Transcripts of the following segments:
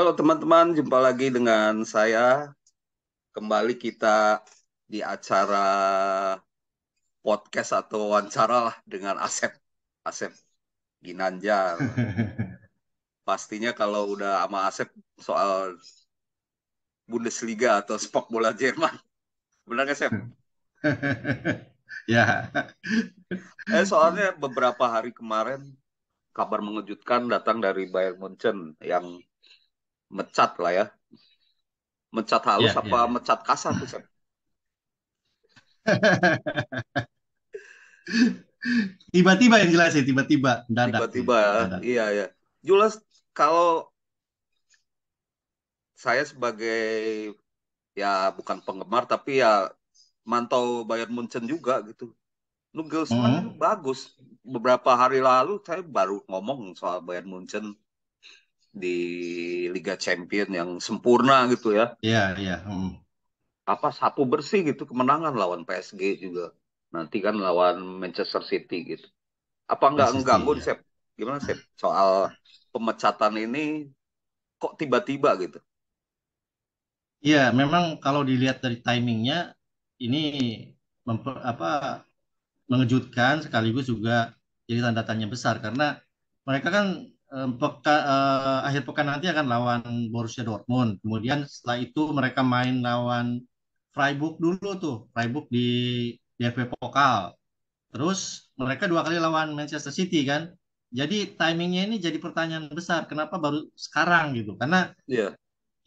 Halo teman-teman, jumpa lagi dengan saya. Kembali kita di acara podcast atau wawancara lah dengan Asep. Asep Ginanjar. Pastinya kalau udah sama Asep soal Bundesliga atau sepak bola Jerman. Benar nggak, Sep? Ya, Soalnya beberapa hari kemarin kabar mengejutkan datang dari Bayern Munchen yang mecat lah ya. Mecat halus ya, apa ya, ya. mecat kasar tuh, Sep? Tiba-tiba yang jelas ya, tiba-tiba, mendadak sih, Tiba-tiba ya. mendadak. Iya, ya. Jelas kalau saya sebagai ya bukan penggemar tapi ya mantau Bayern Munchen juga gitu. Nagelsmann ini Hmm. bagus. Beberapa hari lalu saya baru ngomong soal Bayern Munchen di Liga Champion yang sempurna gitu ya. Ya, ya. Apa satu bersih gitu kemenangan lawan PSG juga. Nanti kan lawan Manchester City gitu. Apa nggak Pasti mengganggu nih, ya. Sep? Gimana, Sep? Soal pemecatan ini kok tiba-tiba gitu? Ya, memang kalau dilihat dari timingnya, ini apa mengejutkan sekaligus juga jadi tanda tanya besar karena mereka kan akhir pekan nanti akan lawan Borussia Dortmund. Kemudian setelah itu mereka main lawan Freiburg dulu tuh, Freiburg di DFB Pokal. Terus mereka dua kali lawan Manchester City kan. Jadi timingnya ini jadi pertanyaan besar. Kenapa baru sekarang gitu? Karena Iya,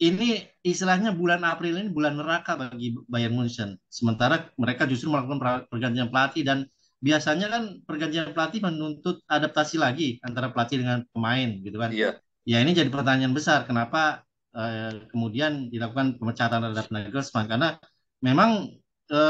ini istilahnya bulan April ini bulan neraka bagi Bayern Munchen. Sementara mereka justru melakukan pergantian pelatih dan biasanya kan pergantian pelatih menuntut adaptasi lagi antara pelatih dengan pemain gitu kan. iya, Ya ini jadi pertanyaan besar. Kenapa kemudian dilakukan pemecatan terhadap Nagelsmann? Karena memang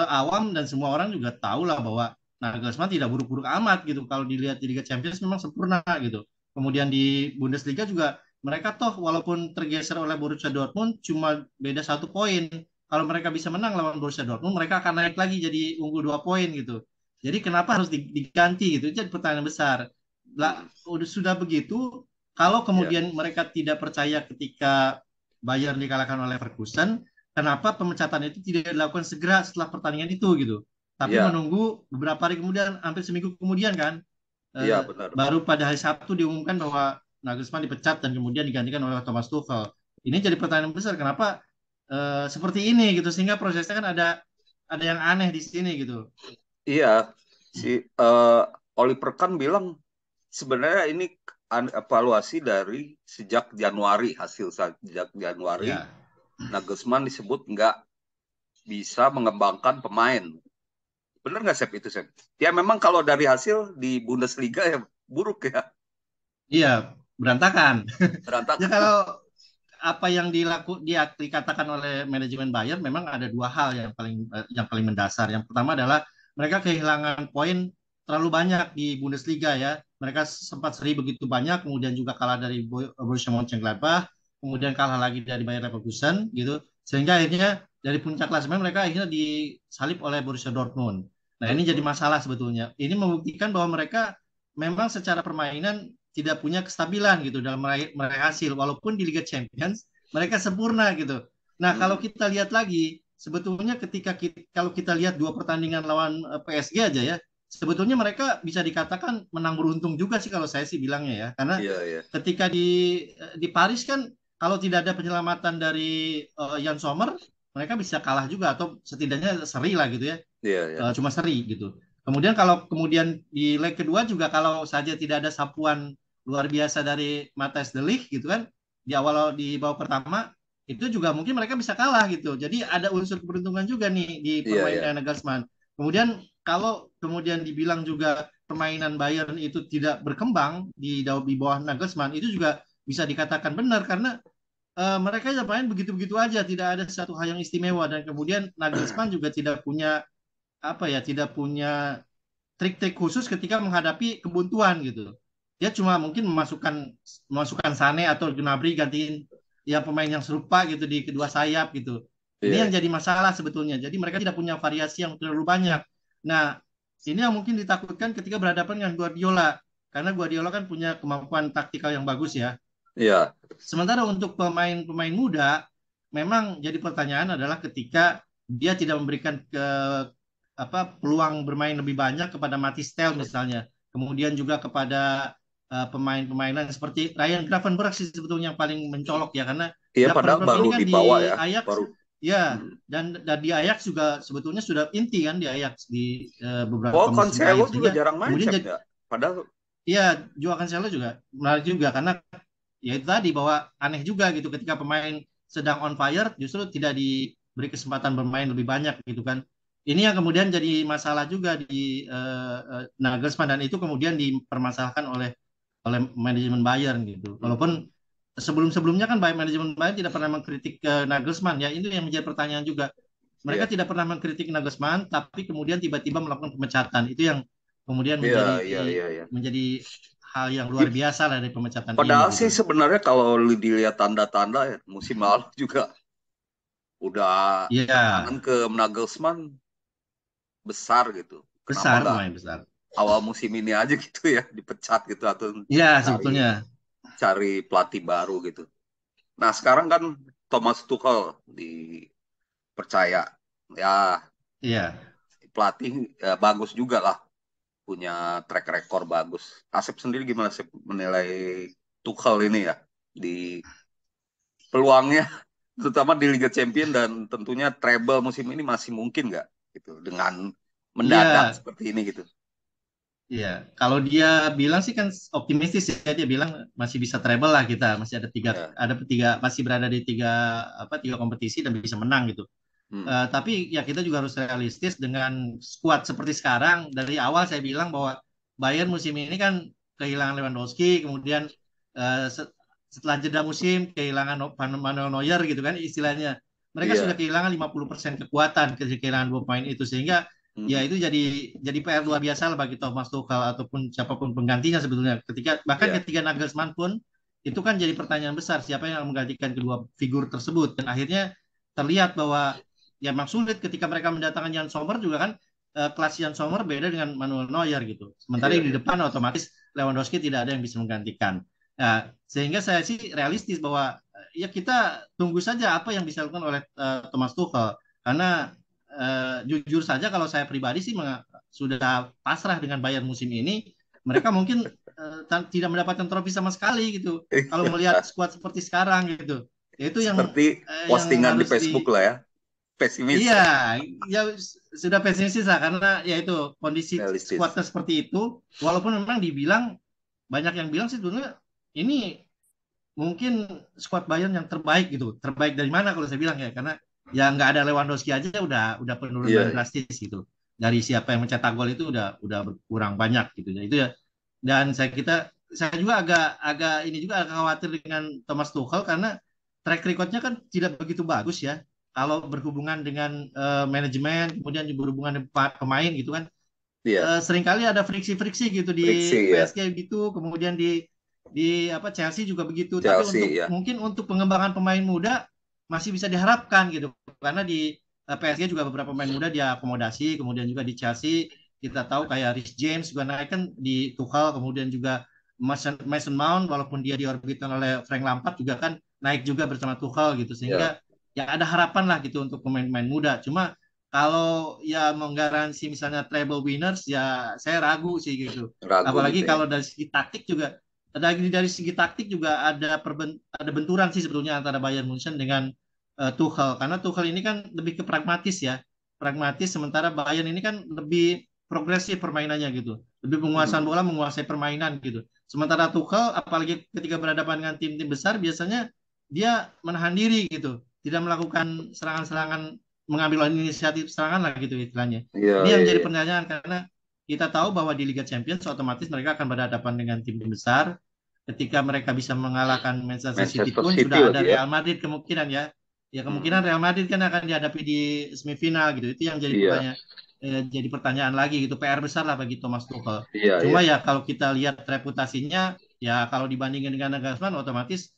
awam dan semua orang juga tahu lah bahwa Nagelsmann tidak buruk-buruk amat gitu. Kalau dilihat di Liga Champions memang sempurna gitu. Kemudian di Bundesliga juga mereka toh walaupun tergeser oleh Borussia Dortmund cuma beda 1 poin. Kalau mereka bisa menang lawan Borussia Dortmund, mereka akan naik lagi jadi unggul 2 poin gitu. Jadi kenapa harus diganti gitu? Itu jadi pertanyaan besar. Lah, mm, udah sudah begitu, kalau iya, kemudian mereka tidak percaya ketika Bayern dikalahkan oleh Leverkusen, kenapa pemecatan itu tidak dilakukan segera setelah pertandingan itu gitu? Tapi iya, menunggu beberapa hari kemudian, hampir seminggu kemudian kan, iya benar. baru pada hari Sabtu diumumkan bahwa Nagelsmann dipecat dan kemudian digantikan oleh Thomas Tuchel. Ini jadi pertanyaan besar, kenapa seperti ini gitu sehingga prosesnya kan ada yang aneh di sini gitu. Iya, si eh, Oliver Kahn bilang sebenarnya ini evaluasi dari sejak Januari sejak Januari Ya. Nagelsmann disebut nggak bisa mengembangkan pemain. Bener nggak, Sep, itu, Sep? Ya memang kalau dari hasil di Bundesliga ya buruk ya, Iya, berantakan. Ya berantakan. kalau apa yang dikatakan oleh manajemen Bayern memang ada 2 hal yang paling mendasar. Yang pertama adalah mereka kehilangan poin terlalu banyak di Bundesliga ya. Mereka sempat seri begitu banyak, kemudian juga kalah dari Borussia Mönchengladbach, kemudian kalah lagi dari Bayer Leverkusen gitu. Sehingga akhirnya dari puncak klasemen mereka akhirnya disalip oleh Borussia Dortmund. Nah, ini jadi Betul. masalah sebetulnya. Ini membuktikan bahwa mereka memang secara permainan tidak punya kestabilan gitu dalam meraih hasil walaupun di Liga Champions mereka sempurna gitu. Nah, kalau Mm, kita lihat lagi sebetulnya kalau kita lihat 2 pertandingan lawan PSG aja ya, sebetulnya mereka bisa dikatakan menang beruntung juga sih kalau saya sih bilangnya ya. Karena iya, iya, ketika di Paris kan kalau tidak ada penyelamatan dari Jan Sommer, mereka bisa kalah juga atau setidaknya seri lah gitu ya, iya, iya, cuma seri gitu. Kemudian kalau kemudian di leg kedua juga kalau saja tidak ada sapuan luar biasa dari Matthijs de Ligt gitu kan di awal di babak pertama itu juga mungkin mereka bisa kalah gitu. Jadi ada unsur keberuntungan juga nih di iya, iya, permainan Nagelsmann. Kemudian kalau kemudian dibilang juga permainan Bayern itu tidak berkembang di bawah Nagelsmann itu juga bisa dikatakan benar karena mereka ya main begitu-begitu aja, tidak ada satu hal yang istimewa dan kemudian Nagelsmann juga tidak punya apa ya, tidak punya trik-trik khusus ketika menghadapi kebuntuan gitu. Dia cuma mungkin memasukkan Sane atau Gnabry gantiin yang pemain yang serupa gitu di kedua sayap gitu. Ini yang iya. jadi masalah sebetulnya. Jadi mereka tidak punya variasi yang terlalu banyak. Nah, ini yang mungkin ditakutkan ketika berhadapan dengan Guardiola. Karena Guardiola kan punya kemampuan taktikal yang bagus ya. Iya, Sementara untuk pemain-pemain muda, memang jadi pertanyaan adalah ketika dia tidak memberikan peluang bermain lebih banyak kepada Matis Tel misalnya, kemudian juga kepada pemain-pemain lain seperti Ryan Gravenberch sih sebetulnya yang paling mencolok ya, karena iya padahal Gravenberch baru ini kan dibawa di ya, Ajax baru. ya, Hmm. dan di Ajax juga sebetulnya sudah inti kan di Ajax di Oh, beberapa musim Cancelo terakhir, juga sehingga jarang main, kemudian Sep, jadi ya. Padahal, ya Joao Cancelo juga menarik juga karena ya itu tadi bahwa aneh juga gitu ketika pemain sedang on fire justru tidak diberi kesempatan bermain lebih banyak gitu kan. Ini yang kemudian jadi masalah juga di Nagelsmann, dan itu kemudian dipermasalahkan oleh manajemen Bayern gitu. hmm, Walaupun sebelum-sebelumnya kan manajemen Bayern tidak pernah mengkritik Nagelsmann ya, ini yang menjadi pertanyaan juga. Mereka iya, tidak pernah mengkritik Nagelsmann tapi kemudian tiba-tiba melakukan pemecatan. Itu yang kemudian iya, menjadi iya, iya, iya. menjadi hal yang luar biasa lah dari pemecatan ini Padahal gitu. sih sebenarnya kalau dilihat tanda-tanda ya, musim lalu juga udah Iya, tekanan ke Nagelsmann besar gitu. Kenapa besar, nggak pemain besar. awal musim ini aja gitu ya dipecat gitu atau Iya, cari sebetulnya. cari pelatih baru gitu. Nah sekarang kan Thomas Tuchel dipercaya ya Iya. pelatih bagus juga lah punya track record bagus. Asep sendiri gimana sih menilai Tuchel ini ya di peluangnya terutama di Liga Champion dan tentunya treble musim ini masih mungkin nggak gitu dengan mendadak Iya, seperti ini gitu. iya. Kalau dia bilang sih kan optimistis ya, dia bilang masih bisa treble lah kita, masih Ya. ada tiga, masih berada di tiga kompetisi dan bisa menang gitu. Hmm. Tapi ya kita juga harus realistis dengan skuad seperti sekarang. Dari awal saya bilang bahwa Bayern musim ini kan kehilangan Lewandowski, kemudian setelah jeda musim kehilangan Manuel Neuer gitu kan istilahnya. Mereka sudah Iya. kehilangan 50% kekuatan kehilangan dua pemain itu, sehingga ya Hmm. itu jadi PR luar biasa lah bagi Thomas Tuchel ataupun siapapun penggantinya sebetulnya. Bahkan Iya. ketika Nagelsmann pun itu kan jadi pertanyaan besar siapa yang menggantikan kedua figur tersebut, dan akhirnya terlihat bahwa ya memang sulit ketika mereka mendatangkan Jan Sommer juga kan, kelas Jan Sommer beda dengan Manuel Neuer gitu. Sementara Iya. di Iya. depan otomatis Lewandowski tidak ada yang bisa menggantikan. Nah, sehingga saya sih realistis bahwa ya kita tunggu saja apa yang bisa dilakukan oleh Thomas Tuchel, karena jujur saja kalau saya pribadi sih sudah pasrah dengan Bayern musim ini. Mereka mungkin tidak mendapatkan trofi sama sekali gitu. Kalau melihat skuad seperti sekarang gitu, itu Seperti yang postingan di harus Facebook lah ya, pesimis, iya, ya sudah pesimis lah karena ya itu kondisi realistis. skuadnya seperti itu. Walaupun memang dibilang banyak yang bilang sih sebenarnya ini mungkin skuad Bayern yang terbaik gitu. Terbaik dari mana kalau saya bilang ya, karena ya nggak ada Lewandowski aja udah penurunan Iya. drastis gitu. Dari siapa yang mencetak gol itu udah berkurang banyak gitu. Ya, itu ya. Dan saya juga agak agak ini juga agak khawatir dengan Thomas Tuchel karena track recordnya kan tidak begitu bagus ya. Kalau berhubungan dengan manajemen, kemudian juga berhubungan dengan pemain gitu kan, Iya. seringkali ada friksi-friksi gitu di Friksi ya, PSG gitu, kemudian di apa Chelsea juga begitu. Tapi Chelsea ya. mungkin untuk pengembangan pemain muda masih bisa diharapkan gitu, karena di PSG juga beberapa pemain muda diakomodasi, kemudian juga di Chelsea kita tahu kayak Rhys James juga naik kan di Tuchel, kemudian juga Mason Mount walaupun dia diorbitkan oleh Frank Lampard juga kan naik juga bersama Tuchel gitu, Ya, sehingga ya ada harapan lah gitu untuk pemain-pemain muda. Cuma kalau ya menggaransi misalnya treble winners ya saya ragu sih gitu. ragu Apalagi gitu ya. kalau dari segi taktik juga ada benturan sih sebetulnya antara Bayern Munchen dengan Tuchel, karena Tuchel ini kan lebih ke pragmatis ya. Pragmatis, sementara Bayern ini kan lebih progresif permainannya gitu. Lebih penguasaan Hmm. bola, menguasai permainan gitu. Sementara Tuchel apalagi ketika berhadapan dengan tim-tim besar biasanya dia menahan diri gitu. Tidak melakukan serangan-serangan, mengambil inisiatif serangan lah gitu istilahnya. Iya, Ini yang iya, jadi iya. pertanyaan karena kita tahu bahwa di Liga Champions otomatis mereka akan berhadapan dengan tim besar. Ketika mereka bisa mengalahkan Manchester City Manchester pun City sudah ada lagi ya. Real Madrid kemungkinan ya. Ya kemungkinan Hmm. Real Madrid kan akan dihadapi di semifinal gitu. Itu yang Iya, jadi pertanyaan lagi gitu. PR besar lah bagi Thomas Tuchel. iya, Cuma iya. ya kalau kita lihat reputasinya ya kalau dibandingkan dengan Nagelsmann otomatis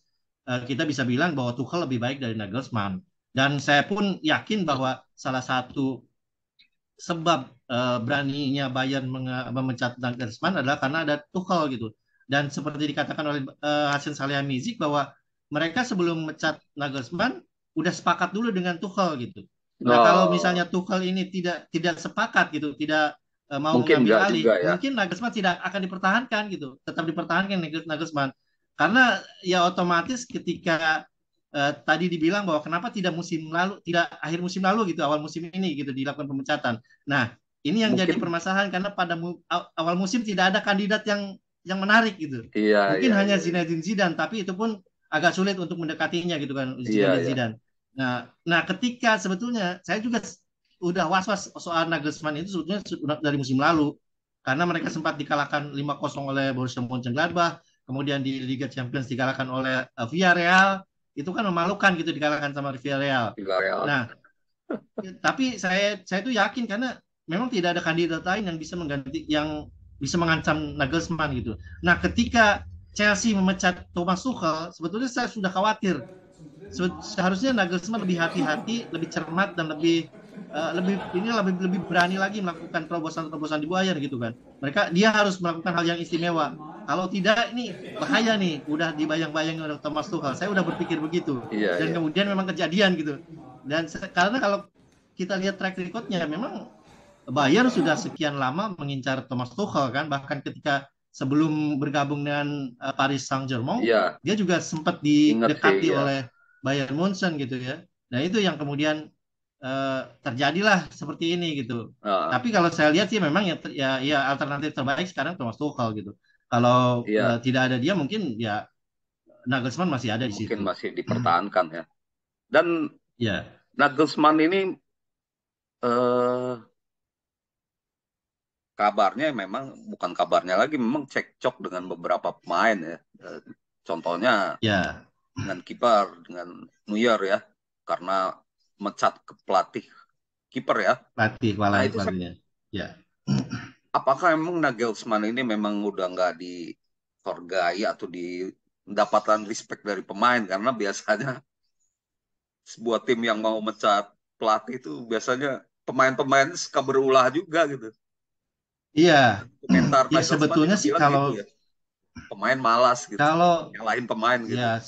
kita bisa bilang bahwa Tuchel lebih baik dari Nagelsmann. Dan saya pun yakin bahwa salah satu sebab beraninya Bayern memecat Nagelsmann adalah karena ada Tuchel gitu. Dan seperti dikatakan oleh Hasan Salihamidzic bahwa mereka sebelum mecat Nagelsmann udah sepakat dulu dengan Tuchel gitu. Nah, kalau Oh, misalnya Tuchel ini tidak sepakat gitu, tidak mau mungkin mengambil enggak juga alih, ya. mungkin Nagelsmann tidak akan dipertahankan gitu, tetap dipertahankan Nagelsmann. Karena ya otomatis ketika tadi dibilang bahwa kenapa tidak musim lalu, tidak akhir musim lalu gitu, awal musim ini gitu dilakukan pemecatan. Nah, ini yang jadi Mungkin permasalahan karena pada awal musim tidak ada kandidat yang menarik gitu. iya Mungkin iya hanya iya iya. Zinedine Zidane, tapi itu pun agak sulit untuk mendekatinya gitu kan, Iya, Zinedine iya. Zidane. Nah, ketika sebetulnya saya juga udah was-was soal Nagelsmann itu sebetulnya sudah dari musim lalu karena mereka sempat dikalahkan 5-0 oleh Borussia Mönchengladbach, kemudian di Liga Champions dikalahkan oleh Villarreal, itu kan memalukan gitu dikalahkan sama Villarreal. Villarreal. Nah, tapi saya tuh yakin karena memang tidak ada kandidat lain yang bisa mengganti yang bisa mengancam Nagelsmann gitu. Nah, ketika Chelsea memecat Thomas Tuchel, sebetulnya saya sudah khawatir. Seharusnya Nagelsmann lebih hati-hati, lebih cermat dan lebih berani lagi melakukan terobosan-terobosan di Bayern gitu kan. Dia harus melakukan hal yang istimewa. Kalau tidak ini bahaya nih, udah dibayang-bayang oleh Thomas Tuchel. Saya udah berpikir begitu. Iya Dan iya. kemudian memang kejadian gitu. Dan karena kalau kita lihat track recordnya memang Bayern sudah sekian lama mengincar Thomas Tuchel kan, bahkan ketika sebelum bergabung dengan Paris Saint-Germain Iya, dia juga sempat inget sih didekati ya. oleh Bayern Munchen gitu ya. Nah, itu yang kemudian terjadilah seperti ini gitu. Ah, Tapi kalau saya lihat sih memang ya alternatif terbaik sekarang Thomas Tuchel gitu. Kalau iya, tidak ada dia mungkin ya Nagelsmann masih ada di mungkin situ. masih dipertahankan ya. Dan Ya, Nagelsmann ini eh, kabarnya memang bukan kabarnya lagi, memang cekcok dengan beberapa pemain ya. Contohnya ya dengan kiper, dengan Neuer ya, karena mecat ke pelatih kiper ya. pelatih kepala Nah itu saya, kepalanya. Ya. apakah emang Nagelsmann ini memang udah nggak dihargai atau mendapatkan respect dari pemain, karena biasanya sebuah tim yang mau mecat pelatih itu biasanya pemain-pemain suka berulah juga gitu. Iya. Komentar Ya Nagelsmann sebetulnya juga sih bilang kalau gitu ya, pemain malas gitu, kalau nyalahin pemain gitu. ya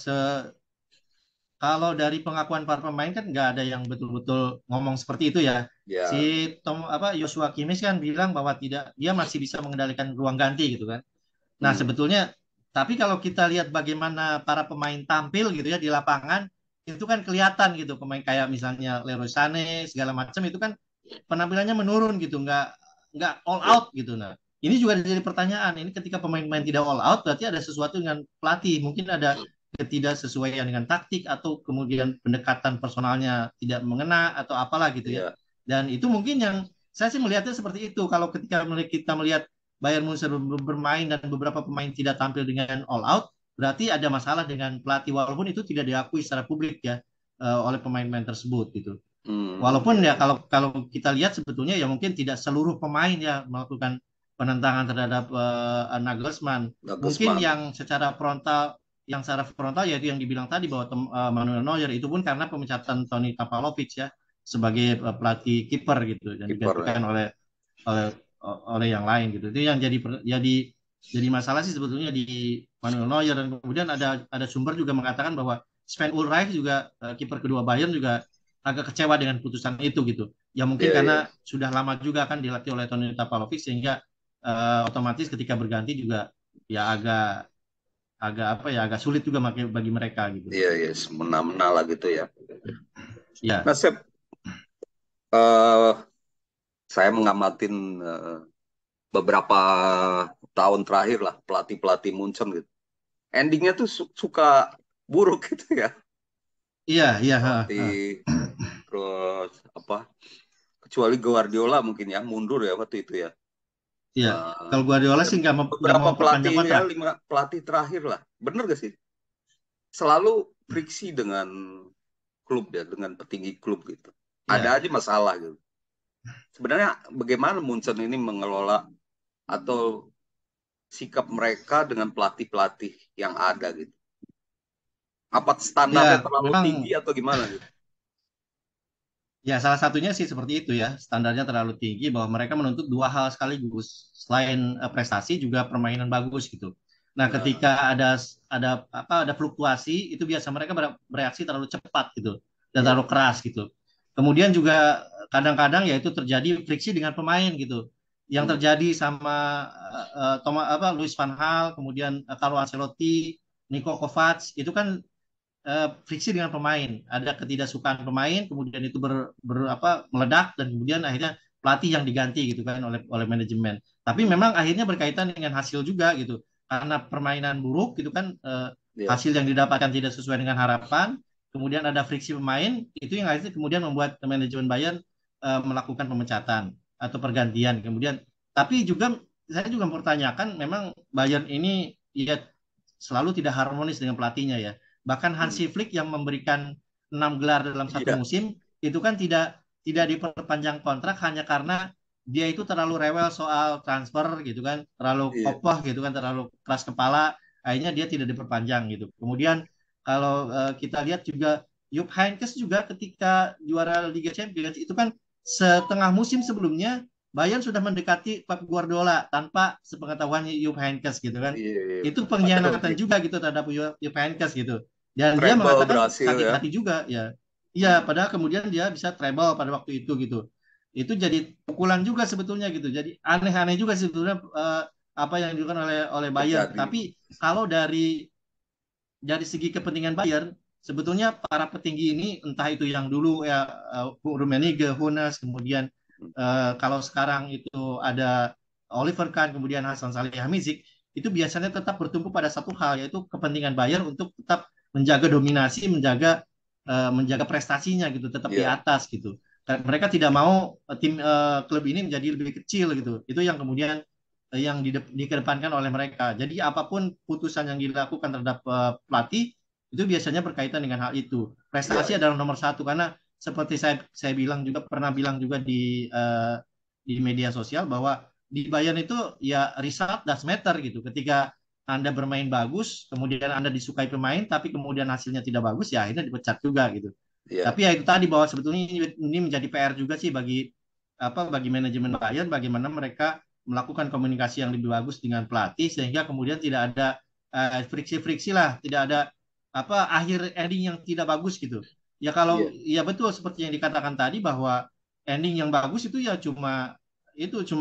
kalau dari pengakuan para pemain kan nggak ada yang betul-betul ngomong seperti itu ya. Si Ya, Joshua Kimmich kan bilang bahwa tidak dia masih bisa mengendalikan ruang ganti gitu kan. Nah, hmm, sebetulnya tapi kalau kita lihat bagaimana para pemain tampil gitu ya di lapangan itu kan kelihatan gitu pemain kayak misalnya Leroy Sané segala macam itu kan penampilannya menurun gitu, nggak all ya, out gitu. Nah, ini juga jadi pertanyaan. Ini ketika pemain-pemain tidak all out, berarti ada sesuatu dengan pelatih. Mungkin ada ketidaksesuaian dengan taktik atau kemudian pendekatan personalnya tidak mengena atau apalah gitu ya. ya, Dan itu mungkin yang saya sih melihatnya seperti itu. Kalau ketika kita melihat Bayern Munchen bermain dan beberapa pemain tidak tampil dengan all out, berarti ada masalah dengan pelatih walaupun itu tidak diakui secara publik ya oleh pemain-pemain tersebut gitu. Walaupun ya, ya ya. kalau kalau kita lihat sebetulnya ya mungkin tidak seluruh pemain ya melakukan penentangan terhadap Nagelsmann. Mungkin Nagelsmann, yang secara frontal yaitu yang dibilang tadi bahwa Manuel Neuer itu pun karena pemecatan Toni Tapalovic ya sebagai pelatih kiper gitu dan kiper ya. digantikan oleh oleh yang lain gitu. Itu yang jadi masalah sih sebetulnya di Manuel Neuer dan kemudian ada sumber juga mengatakan bahwa Sven Ulreich juga kiper kedua Bayern juga agak kecewa dengan putusan itu gitu. Ya mungkin Iya, iya. karena sudah lama juga kan dilatih oleh Toni Tapalovic sehingga otomatis ketika berganti juga ya agak agak apa ya agak sulit juga bagi mereka gitu. Iya, iya, semena-mena lah gitu ya. Nah, Ya, eh, saya mengamatin beberapa tahun terakhir lah pelatih-pelatih Munchen gitu. Endingnya tuh suka buruk gitu ya. iya, iya, Pelatih terus apa? Kecuali Guardiola mungkin ya mundur ya waktu itu ya. iya. Eh, Kalau Guardiola dan sih nggak beberapa mau pelatih perpanjang ya, kontrak. 5 pelatih terakhir lah. Bener gak sih? Selalu friksi dengan klub ya, dengan petinggi klub gitu. Ada Ya, aja masalah gitu. Sebenarnya bagaimana Munchen ini mengelola atau sikap mereka dengan pelatih-pelatih yang ada gitu? Apa standarnya ya, terlalu tinggi memang atau gimana gitu? ya salah satunya sih seperti itu ya. Standarnya terlalu tinggi bahwa mereka menuntut dua hal sekaligus. Selain prestasi juga permainan bagus gitu. Nah, Nah, ketika ada fluktuasi itu biasa mereka bereaksi terlalu cepat gitu dan iya. terlalu keras gitu. Kemudian juga kadang-kadang ya itu terjadi friksi dengan pemain gitu. Yang Hmm, terjadi sama Luis van Gaal, kemudian Carlo Ancelotti, Niko Kovac itu kan friksi dengan pemain, ada ketidaksukaan pemain, kemudian itu meledak dan kemudian akhirnya pelatih yang diganti gitu kan oleh manajemen. Tapi hmm, memang akhirnya berkaitan dengan hasil juga gitu, karena permainan buruk gitu kan, iya, hasil yang didapatkan tidak sesuai dengan harapan, kemudian ada friksi pemain, itu yang akhirnya kemudian membuat manajemen Bayern melakukan pemecatan atau pergantian. Kemudian, tapi juga saya juga mempertanyakan, memang Bayern ini ya selalu tidak harmonis dengan pelatihnya ya. Bahkan hmm, Hansi Flick yang memberikan 6 gelar dalam satu iya, musim itu kan tidak diperpanjang kontrak hanya karena dia itu terlalu rewel soal transfer gitu kan, terlalu iya, kokoh gitu kan, terlalu keras kepala, akhirnya dia tidak diperpanjang gitu. Kemudian kalau kita lihat juga Jupp Heynckes juga ketika juara Liga Champions itu kan setengah musim sebelumnya Bayern sudah mendekati Pep Guardiola tanpa sepengetahuan Jupp Heynckes gitu kan. iya, iya. Itu Padahal pengkhianatan dia juga gitu terhadap Jupp Heynckes gitu. Dan dia treble mengatakan berhasil sakit ya. hati juga ya. Iya, Hmm, padahal kemudian dia bisa treble pada waktu itu gitu. Itu jadi pukulan juga sebetulnya gitu. Jadi aneh-aneh juga sebetulnya apa yang dilakukan oleh Bayern. terjadi. Tapi kalau dari segi kepentingan Bayern, sebetulnya para petinggi ini entah itu yang dulu ya Rummenigge, Hunes, kemudian kalau sekarang itu ada Oliver Kahn, kemudian Hasan Salihamidzic, itu biasanya tetap bertumpu pada satu hal, yaitu kepentingan Bayern untuk tetap menjaga dominasi, menjaga prestasinya gitu, tetap di Iya, atas gitu. Mereka tidak mau klub ini menjadi lebih kecil gitu. Itu yang kemudian yang dikedepankan oleh mereka. Jadi apapun putusan yang dilakukan terhadap pelatih itu biasanya berkaitan dengan hal itu. iya, Prestasi iya. adalah nomor satu karena seperti saya bilang juga pernah bilang juga di media sosial bahwa di Bayern itu ya result does matter gitu. Ketika Anda bermain bagus, kemudian Anda disukai pemain, tapi kemudian hasilnya tidak bagus, ya akhirnya dipecat juga gitu. Iya. Tapi ya itu tadi bahwa sebetulnya ini menjadi PR juga sih bagi manajemen Bayern, bagaimana mereka melakukan komunikasi yang lebih bagus dengan pelatih sehingga kemudian tidak ada friksi-friksi lah, tidak ada akhir ending yang tidak bagus gitu. Ya kalau Iya. ya betul seperti yang dikatakan tadi bahwa ending yang bagus itu ya cuma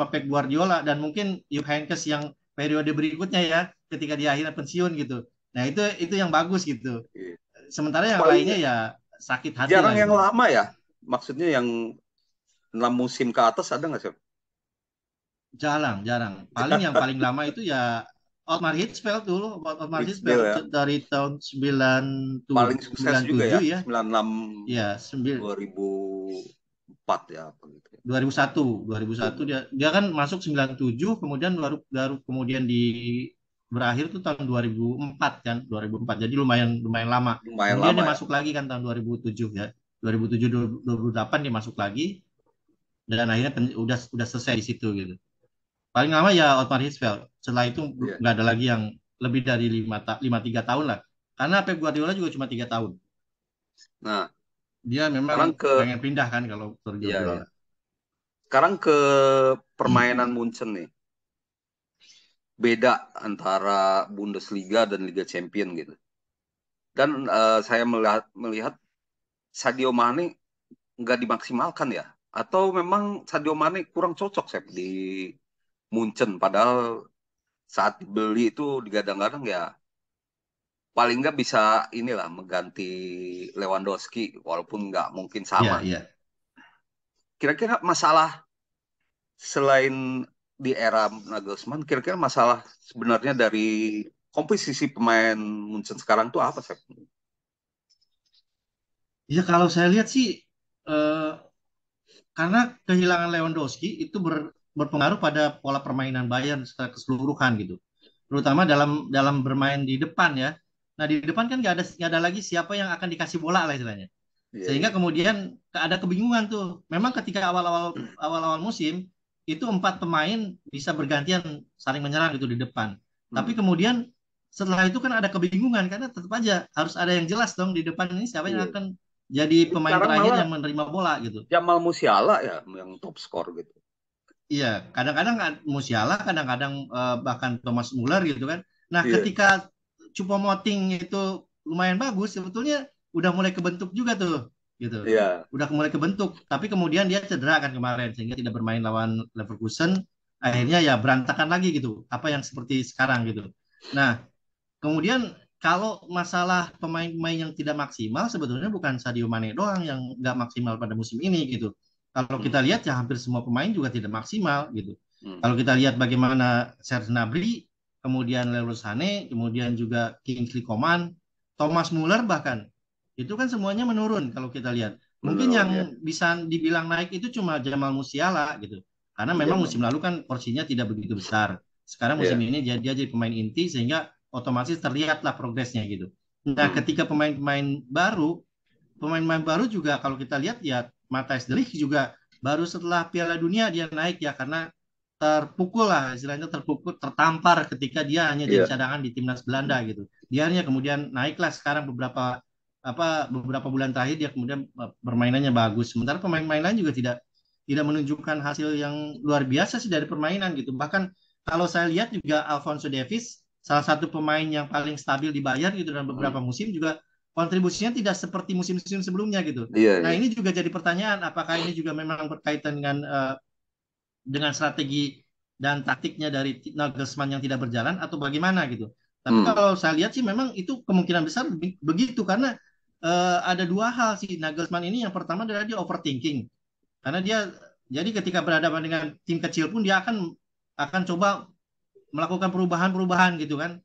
Pep Guardiola dan mungkin Jupp Heynckes yang periode berikutnya ya ketika dia akhirnya pensiun gitu. Nah, itu yang bagus gitu. Iya. Sementara yang lainnya Paling ya sakit hati jarang lah yang gitu. lama ya. Maksudnya yang 6 musim ke atas ada nggak sih? Jarang, jarang. Yang paling lama itu ya Otmar Hitzfeld dulu, Otmar Mixdale Hitzfeld ya. dari tahun Paling sukses juga ya. 97 ya. 96 Ya, 2004 ya apa gitu ya. 2001, 2001 Iya, dia dia kan masuk 97, kemudian baru baru kemudian berakhir tuh tahun 2004 kan, 2004. Jadi lumayan lumayan lama. lumayan Kemudian lama dia ya. masuk lagi kan tahun 2007 ya. 2007 2008 dia masuk lagi dan akhirnya udah selesai di situ gitu. Paling lama ya Otmar Hitzfeld. Setelah itu Iya. nggak ada lagi yang lebih dari 3 tahun lah. Karena Pep Guardiola juga cuma 3 tahun. Nah, Dia memang sekarang ke pengen pindah kan kalau iya Guardiola. ya. Sekarang ke permainan Munchen nih. Beda antara Bundesliga dan Liga Champion gitu. Dan saya melihat Sadio Mane nggak dimaksimalkan ya. Atau memang Sadio Mane kurang cocok Sep, di Munchen. Padahal saat dibeli itu digadang-gadang ya paling nggak bisa inilah mengganti Lewandowski walaupun nggak mungkin sama. Iya, iya. Kira-kira masalah selain di era Nagelsmann, kira-kira masalah sebenarnya dari komposisi pemain Munchen sekarang tuh apa sih? Ya kalau saya lihat sih eh, karena kehilangan Lewandowski itu berpengaruh pada pola permainan Bayern secara keseluruhan gitu. Terutama dalam dalam bermain di depan ya. Nah di depan kan nggak ada lagi siapa yang akan dikasih bola lah istilahnya. Iya, Sehingga iya. kemudian ada kebingungan tuh. Memang ketika awal-awal musim itu 4 pemain bisa bergantian saling menyerang gitu di depan. Tapi Hmm. kemudian setelah itu kan ada kebingungan karena tetap aja harus ada yang jelas dong di depan ini siapa yang Iya. akan jadi Tapi pemain sekarang terakhir malah yang menerima bola gitu. Jamal Musiala ya yang top skor gitu. Iya, kadang-kadang Musiala, kadang-kadang bahkan Thomas Muller gitu kan. Nah, Iya. ketika Choupo-Moting itu lumayan bagus, sebetulnya udah mulai kebentuk juga tuh, gitu. Iya. Udah mulai kebentuk, tapi kemudian dia cedera kan kemarin sehingga tidak bermain lawan Leverkusen. Hmm. Akhirnya ya berantakan lagi gitu, apa yang seperti sekarang gitu. Nah, kemudian kalau masalah pemain-pemain yang tidak maksimal, sebetulnya bukan Sadio Mane doang yang nggak maksimal pada musim ini gitu. Kalau Hmm. kita lihat ya hampir semua pemain juga tidak maksimal gitu. Hmm. Kalau kita lihat bagaimana Serge Gnabry, kemudian Leroy Sané, kemudian juga Kingsley Coman, Thomas Muller bahkan itu kan semuanya menurun kalau kita lihat. Mungkin Menurun ya. yang bisa dibilang naik itu cuma Jamal Musiala gitu. Karena Iya, memang musim Mam. lalu kan porsinya tidak begitu besar. Sekarang musim Iya. ini dia jadi pemain inti sehingga otomatis terlihatlah progresnya gitu. Nah, Hmm. ketika pemain-pemain baru juga kalau kita lihat ya Matthijs de Ligt juga baru setelah Piala Dunia dia naik ya karena terpukul lah istilahnya terpukul tertampar ketika dia hanya jadi Iya. cadangan di timnas Belanda gitu. Dia hanya kemudian naiklah sekarang beberapa bulan terakhir dia kemudian permainannya bagus. Sementara pemain-pemain lain juga tidak menunjukkan hasil yang luar biasa sih dari permainan gitu. Bahkan kalau saya lihat juga Alphonso Davies salah satu pemain yang paling stabil di Bayern gitu dalam Hmm. beberapa musim juga kontribusinya tidak seperti musim-musim sebelumnya gitu. Iya, Nah, iya. ini juga jadi pertanyaan apakah ini juga memang berkaitan dengan strategi dan taktiknya dari Nagelsmann yang tidak berjalan atau bagaimana gitu. Tapi Hmm. kalau saya lihat sih memang itu kemungkinan besar begitu karena ada dua hal sih Nagelsmann ini. Yang pertama adalah dia overthinking karena dia jadi ketika berhadapan dengan tim kecil pun dia akan coba melakukan perubahan-perubahan gitu kan.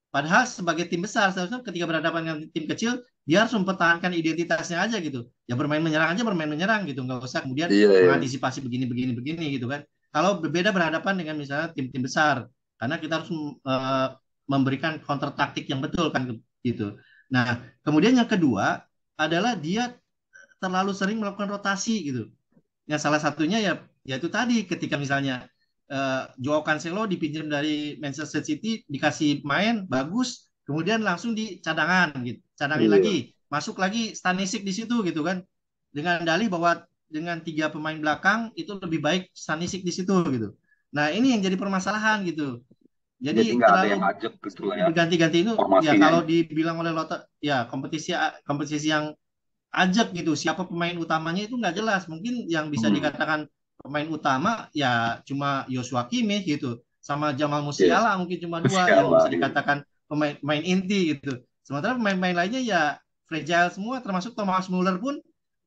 Padahal sebagai tim besar seharusnya ketika berhadapan dengan tim kecil dia harus mempertahankan identitasnya aja gitu. Ya bermain menyerang aja bermain menyerang gitu, nggak usah kemudian Iya, iya. mengantisipasi begini begini begini gitu kan. Kalau berbeda berhadapan dengan misalnya tim-tim besar, karena kita harus memberikan counter taktik yang betul kan gitu. Nah, kemudian yang kedua adalah dia terlalu sering melakukan rotasi gitu. Yang salah satunya ya yaitu tadi ketika misalnya Joao Cancelo dipinjam dari Manchester City dikasih main bagus, kemudian langsung di cadangan gitu, cadangin Iya. lagi, masuk lagi Stanisic di situ gitu kan, dengan dalih bahwa dengan tiga pemain belakang itu lebih baik Stanisic di situ gitu. Nah ini yang jadi permasalahan gitu. Jadi Jadi nggak ada yang terlalu ngajak gitu lah seperti ya berganti-ganti itu ya formasinya kalau ya. dibilang oleh Lotte ya kompetisi kompetisi yang ajak gitu. Siapa pemain utamanya itu nggak jelas. Mungkin yang bisa Hmm. dikatakan pemain utama ya cuma Joshua Kimmich gitu, sama Jamal Iya. Musiala mungkin cuma dua yang Siapa? bisa Iya. dikatakan pemain inti gitu. Sementara pemain-pemain lainnya ya fragile semua, termasuk Thomas Muller pun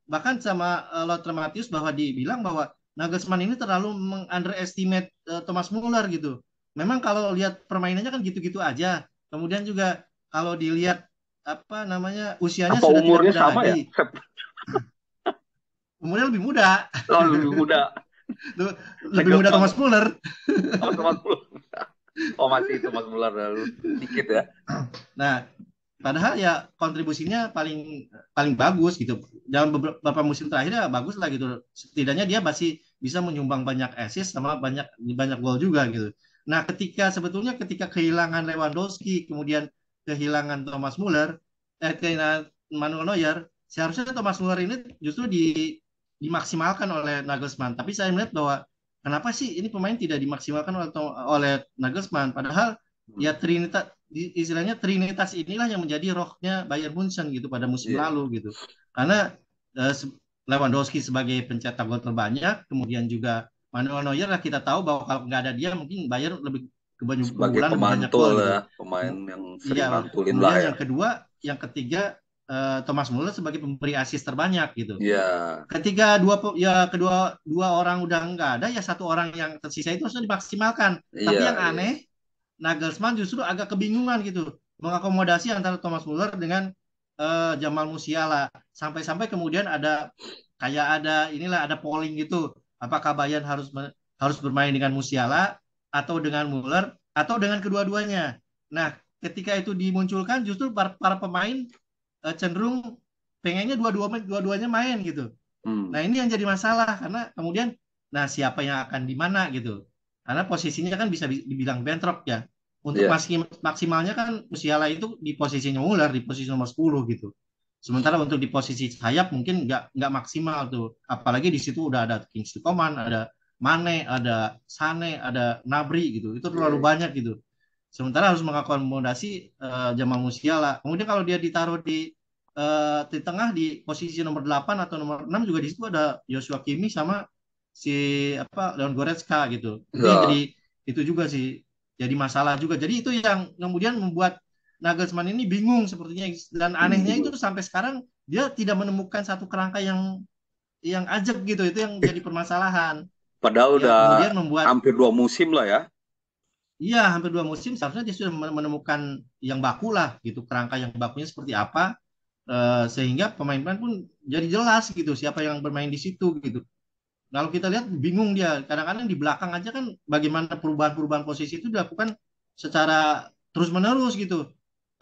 bahkan sama Lothar Matthäus bahwa dibilang bahwa Nagelsmann ini terlalu mengunderestimate Thomas Muller gitu. Memang kalau lihat permainannya kan gitu-gitu aja. Kemudian juga kalau dilihat apa namanya usianya Apa sudah tidak umurnya muda sama ya? lagi, umurnya lebih muda, Oh, lebih muda. lebih muda Nagelsmann. Thomas Muller. Oh, Thomas Muller. Oh, masih Thomas Muller dikit ya. Nah, padahal ya kontribusinya paling paling bagus gitu. Dalam beberapa musim terakhir ya bagus lah gitu. Setidaknya dia masih bisa menyumbang banyak assist sama banyak banyak gol juga gitu. Nah, sebetulnya ketika kehilangan Lewandowski, kemudian kehilangan Thomas Muller, kehilangan Manuel Neuer, seharusnya Thomas Muller ini justru dimaksimalkan oleh Nagelsmann. Tapi saya melihat bahwa kenapa sih ini pemain tidak dimaksimalkan oleh Nagelsmann? Padahal Hmm. ya istilahnya Trinitas inilah yang menjadi rohnya Bayern Munchen gitu pada musim Iya. lalu gitu. Karena eh, Lewandowski sebagai pencetak gol terbanyak, kemudian juga Manuel Neuer lah kita tahu bahwa kalau nggak ada dia mungkin Bayern lebih Sebagai kebobolan lebih banyak pemantul gol ya, gitu. pemain yang sering Iya, ngantulin lah kemudian ya. yang ketiga Thomas Muller sebagai pemberi assist terbanyak gitu. Iya. Ketika dua orang udah nggak ada, ya satu orang yang tersisa itu harus dimaksimalkan. Tapi Iya, yang iya. aneh Nagelsmann justru agak kebingungan gitu mengakomodasi antara Thomas Muller dengan Jamal Musiala sampai-sampai kemudian ada polling gitu apakah Bayern harus bermain dengan Musiala atau dengan Muller atau dengan kedua-duanya. Nah, ketika itu dimunculkan justru para pemain cenderung pengennya dua-duanya main gitu. Hmm. Nah, ini yang jadi masalah karena kemudian nah siapa yang akan di mana gitu. Karena posisinya kan bisa dibilang bentrok ya. Untuk Iya. maksimalnya kan Musiala itu di posisinya Muller di posisi nomor 10 gitu. Sementara untuk di posisi sayap mungkin nggak maksimal tuh. Apalagi di situ udah ada Kingsley Coman, ada Mane, ada Sane, ada Nabri gitu. Itu Iya, terlalu iya. banyak gitu. sementara harus mengakomodasi Jamal Musiala. Kemudian kalau dia ditaruh di tengah di posisi nomor 8 atau nomor 6 juga di situ ada Joshua Kimmich sama si Leon Goretzka gitu. Itu yang Ya, jadi itu juga sih jadi masalah juga. Jadi itu yang kemudian membuat Nagelsmann ini bingung sepertinya, dan anehnya itu sampai sekarang dia tidak menemukan satu kerangka yang ajak gitu. Itu yang jadi permasalahan, padahal yang udah kemudian membuat, hampir 2 musim lah ya. iya, hampir 2 musim seharusnya dia sudah menemukan yang baku lah gitu, kerangka yang bakunya seperti apa, sehingga pemain-pemain pun jadi jelas gitu siapa yang bermain di situ gitu. Kalau kita lihat bingung dia, kadang-kadang di belakang aja kan bagaimana perubahan-perubahan posisi itu dilakukan secara terus-menerus gitu.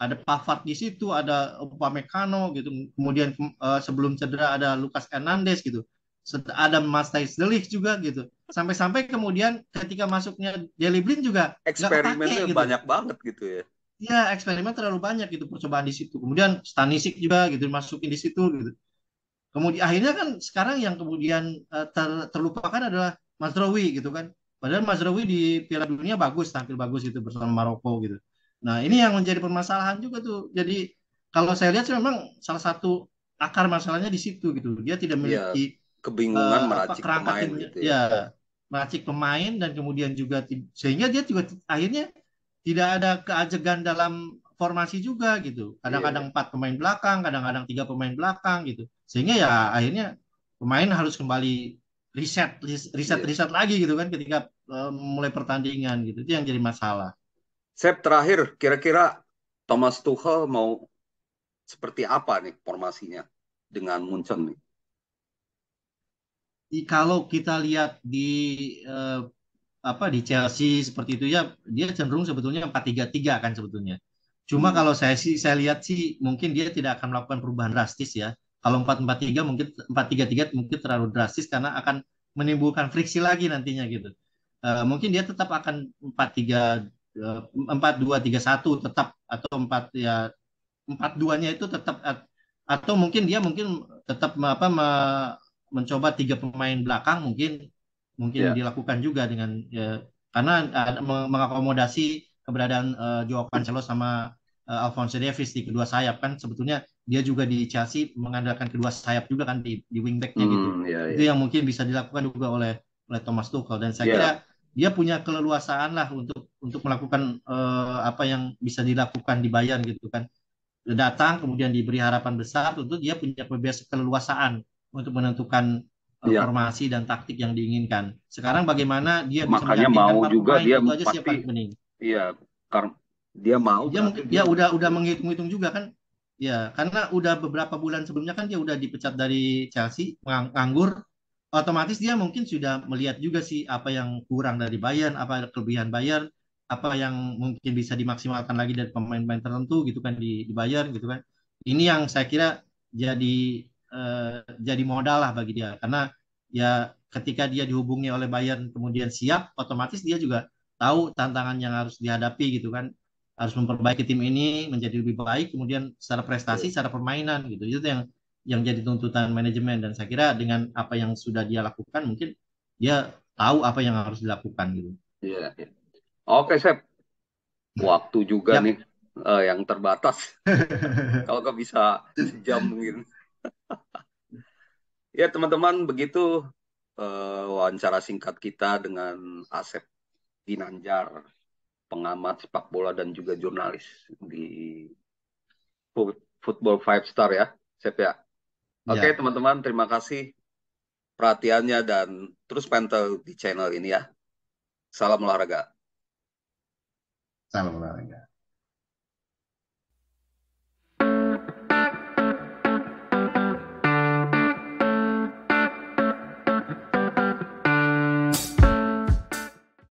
Ada Pavard di situ, ada Upamecano gitu. Kemudian sebelum cedera ada Lucas Hernandez gitu. Ada Matthijs de Ligt juga gitu. Sampai-sampai kemudian ketika masuknya Daley Blind juga nggak kepake Eksperimennya gitu. banyak banget gitu ya. Ya, eksperimen terlalu banyak gitu percobaan di situ. Kemudian Stanisic juga gitu masukin di situ gitu. Kemudian akhirnya kan sekarang yang kemudian terlupakan adalah Mazraoui gitu kan. Padahal Mazraoui di Piala Dunia bagus, tampil bagus itu bersama Maroko gitu. Nah, ini yang menjadi permasalahan juga tuh. Jadi kalau saya lihat sih memang salah satu akar masalahnya di situ gitu. Dia tidak Iya, memiliki kebingungan meracik kerangka pemain timnya, gitu ya. ya, meracik pemain, dan kemudian juga sehingga dia juga akhirnya tidak ada keajegan dalam formasi juga gitu. Iya, Kadang-kadang iya. 4 pemain belakang, kadang-kadang 3 pemain belakang gitu. Sehingga ya akhirnya pemain harus kembali riset, riset, Iya. riset lagi gitu kan ketika mulai pertandingan gitu. Itu yang jadi masalah. Sep, terakhir, kira-kira Thomas Tuchel mau seperti apa nih formasinya dengan Munchen nih? Kalau kita lihat eh, di Chelsea seperti itu ya, dia cenderung sebetulnya 4-3-3 kan sebetulnya. Cuma Hmm, kalau saya lihat sih mungkin dia tidak akan melakukan perubahan drastis ya. Kalau 4-4-3 mungkin 4-3-3 mungkin terlalu drastis karena akan menimbulkan friksi lagi nantinya gitu. Mungkin dia tetap akan 4-2-3-1 tetap, atau 4-2-nya itu tetap, atau mungkin dia mungkin tetap mencoba 3 pemain belakang, mungkin mungkin ya. dilakukan juga dengan karena mengakomodasi keberadaan Joao Cancelo sama Alphonso Davies di kedua sayap kan, sebetulnya dia juga di Chelsea mengandalkan kedua sayap juga kan di wingbacknya gitu. Ya, Itu ya. yang mungkin bisa dilakukan juga oleh Thomas Tuchel, dan saya kira Ya, dia punya keleluasaan lah untuk melakukan apa yang bisa dilakukan di Bayern gitu kan. Datang kemudian diberi harapan besar, tentu dia punya keleluasaan untuk menentukan ya. formasi dan taktik yang diinginkan. Sekarang bagaimana dia bisa Makanya meyakinkan mau para juga pemain, dia itu aja sih yang pasti, paling penting. iya, karena dia mau Dia berarti mungkin dia ya udah iya. menghitung-hitung juga kan. Ya, karena udah beberapa bulan sebelumnya kan dia udah dipecat dari Chelsea, nganggur. Otomatis dia mungkin sudah melihat juga sih apa yang kurang dari Bayern, apa kelebihan Bayern, apa yang mungkin bisa dimaksimalkan lagi dari pemain-pemain tertentu gitu kan di Bayern gitu kan. Ini yang saya kira jadi jadi modal lah bagi dia, karena ya ketika dia dihubungi oleh Bayern kemudian siap, otomatis dia juga tahu tantangan yang harus dihadapi gitu kan, harus memperbaiki tim ini menjadi lebih baik kemudian secara prestasi, secara permainan gitu. Itu yang jadi tuntutan manajemen, dan saya kira dengan apa yang sudah dia lakukan mungkin dia tahu apa yang harus dilakukan gitu. Iya, iya. Oke, Sep. Waktu juga nih Yap. yang terbatas. Kalau nggak bisa sejam mungkin. Ya, teman-teman, begitu wawancara singkat kita dengan Asep Ginanjar, pengamat sepak bola dan juga jurnalis di Football Five Star ya, Sep ya. Oke, Ya, teman-teman, terima kasih perhatiannya dan terus pantau di channel ini ya. Salam olahraga. salam olahraga.